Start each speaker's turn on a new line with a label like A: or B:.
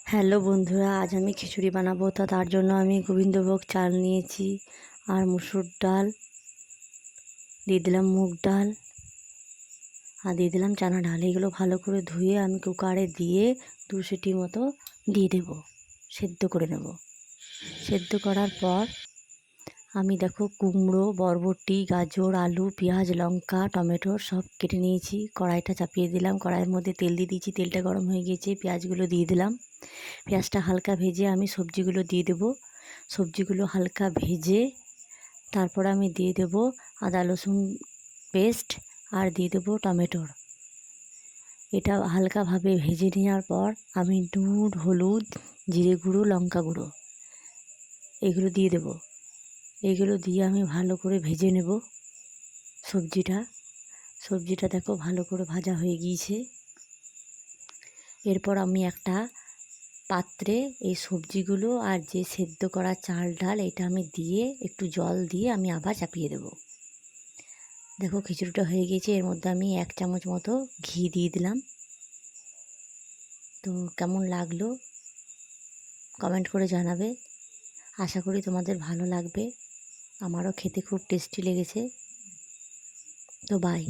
A: Hello বন্ধুরা, আজ আমি খিচুড়ি বানাবো। তার জন্য আমি গোবিন্দভোগ চাল নিয়েছি, আর মুসুর ডাল দিয়ে দিলাম, মুগ ডাল আর দিয়ে দিলাম চানা ডাল। এগুলো ভালো করে ধুয়ে আমি কুকারে দিয়ে 2 সিটি মতো দিয়ে দেব, সেদ্ধ করে নেব। সেদ্ধ করার পর আমি দেখো কুমড়ো, বরবটি, গাজর, আলু, পেঁয়াজ, লঙ্কা, টমেটো সব কেটে নিয়েছি। কড়াইটা চাপিয়ে দিলাম, কড়াইয়ের মধ্যে তেল দিয়ে দিয়েছি। তেলটা গরম হয়ে গিয়েছে, পেঁয়াজগুলো দিয়ে দিলাম। পেঁয়াজটা হালকা ভেজে আমি সবজিগুলো দিয়ে দেব। সবজিগুলো হালকা ভেজে তারপর আমি দিয়ে দেব আদা রসুন পেস্ট আর দিয়ে দেব টমেটোর। এটা হালকাভাবে ভেজে নেওয়ার পর আমি নুন, হলুদ, জিরে গুঁড়ো, লঙ্কা গুঁড়ো এগুলো দিয়ে দেব। এগুলো দিয়ে আমি ভালো করে ভেজে নেব সবজিটা দেখো ভালো করে ভাজা হয়ে গিয়েছে। এরপর আমি একটা পাত্রে এই সবজিগুলো আর যে সেদ্ধ করা চাল ডাল এটা আমি দিয়ে একটু জল দিয়ে আমি আবার চাপিয়ে দেব। দেখো খিচুড়িটা হয়ে গেছে। এর মধ্যে আমি 1 চামচ মতো ঘি দিয়ে দিলাম। তো কেমন লাগলো কমেন্ট করে জানাবে। আশা করি তোমাদের ভালো লাগবে। আমারও খেতে খুব টেস্টি লেগেছে। তো বাই।